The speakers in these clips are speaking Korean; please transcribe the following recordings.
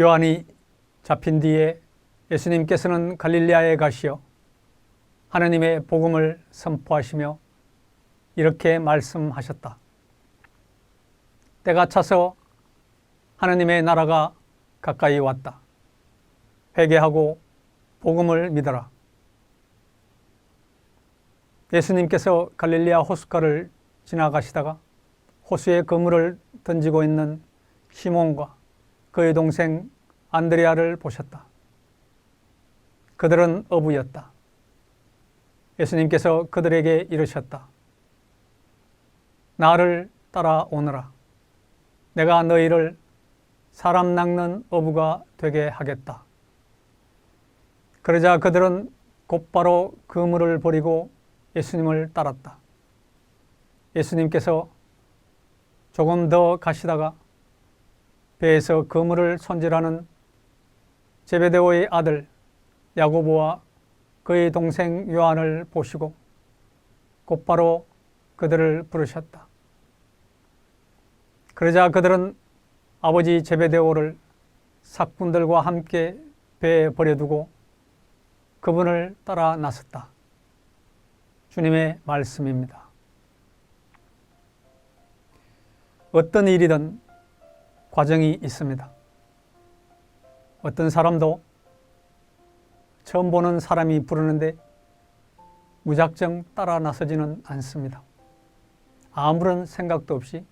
요한이 잡힌 뒤에 예수님께서는 갈릴리아에 가시어 하나님의 복음을 선포하시며 이렇게 말씀하셨다. 때가 차서 하나님의 나라가 가까이 왔다. 회개하고 복음을 믿어라. 예수님께서 갈릴리아 호숫가를 지나가시다가 호수에 그물을 던지고 있는 시몬과 그의 동생 안드레아를 보셨다. 그들은 어부였다. 예수님께서 그들에게 이르셨다. 나를 따라오너라. 내가 너희를 사람 낚는 어부가 되게 하겠다. 그러자 그들은 곧바로 그물을 버리고 예수님을 따랐다. 예수님께서 조금 더 가시다가 배에서 그물을 손질하는 제베데오의 아들 야고보와 그의 동생 요한을 보시고 곧바로 그들을 부르셨다. 그러자 그들은 아버지 제베데오를 삭군들과 함께 배에 버려두고 그분을 따라 나섰다. 주님의 말씀입니다. 어떤 일이든 과정이 있습니다. 어떤 사람도 처음 보는 사람이 부르는데 무작정 따라 나서지는 않습니다. 아무런 생각도 없이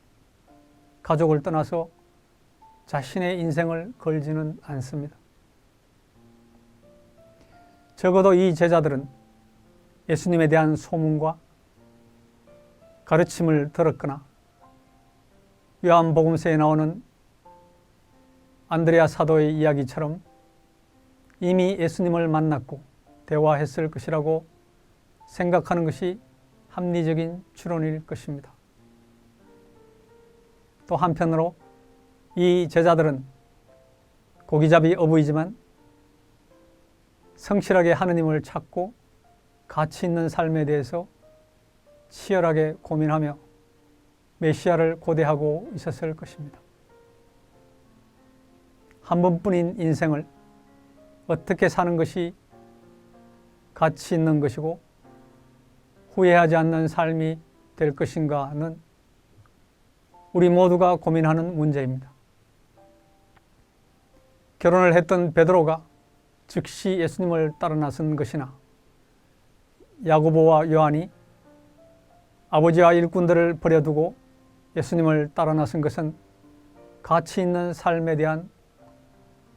가족을 떠나서 자신의 인생을 걸지는 않습니다. 적어도 이 제자들은 예수님에 대한 소문과 가르침을 들었거나 요한복음서에 나오는 안드레아 사도의 이야기처럼 이미 예수님을 만났고 대화했을 것이라고 생각하는 것이 합리적인 추론일 것입니다. 또 한편으로 이 제자들은 고기잡이 어부이지만 성실하게 하느님을 찾고 가치 있는 삶에 대해서 치열하게 고민하며 메시아를 고대하고 있었을 것입니다. 한 번뿐인 인생을 어떻게 사는 것이 가치 있는 것이고 후회하지 않는 삶이 될 것인가는 우리 모두가 고민하는 문제입니다. 결혼을 했던 베드로가 즉시 예수님을 따라 나선 것이나 야고보와 요한이 아버지와 일꾼들을 버려두고 예수님을 따라 나선 것은 가치 있는 삶에 대한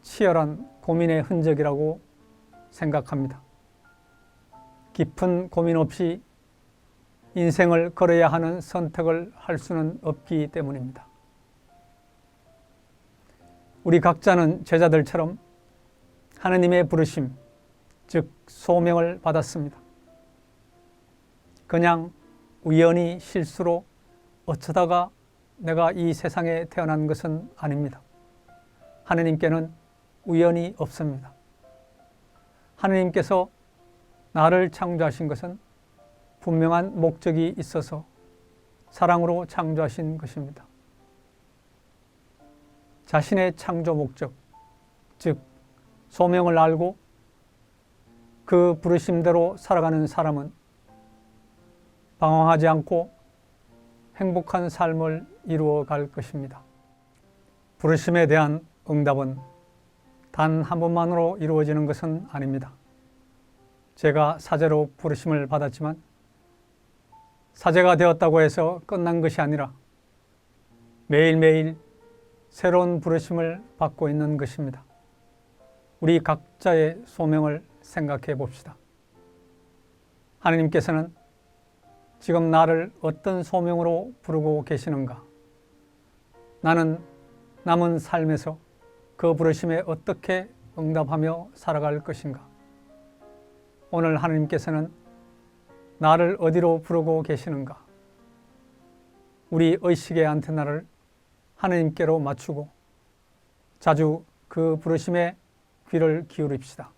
치열한 고민의 흔적이라고 생각합니다. 깊은 고민 없이 인생을 걸어야 하는 선택을 할 수는 없기 때문입니다. 우리 각자는 제자들처럼 하느님의 부르심, 즉 소명을 받았습니다. 그냥 우연히 실수로 어쩌다가 내가 이 세상에 태어난 것은 아닙니다. 하느님께는 우연이 없습니다. 하느님께서 나를 창조하신 것은 분명한 목적이 있어서 사랑으로 창조하신 것입니다. 자신의 창조 목적, 즉 소명을 알고 그 부르심대로 살아가는 사람은 방황하지 않고 행복한 삶을 이루어갈 것입니다. 부르심에 대한 응답은 단 한 번만으로 이루어지는 것은 아닙니다. 제가 사제로 부르심을 받았지만 사제가 되었다고 해서 끝난 것이 아니라 매일매일 새로운 부르심을 받고 있는 것입니다. 우리 각자의 소명을 생각해 봅시다. 하느님께서는 지금 나를 어떤 소명으로 부르고 계시는가? 나는 남은 삶에서 그 부르심에 어떻게 응답하며 살아갈 것인가? 오늘 하느님께서는 나를 어디로 부르고 계시는가? 우리 의식의 안테나를 하느님께로 맞추고 자주 그 부르심에 귀를 기울입시다.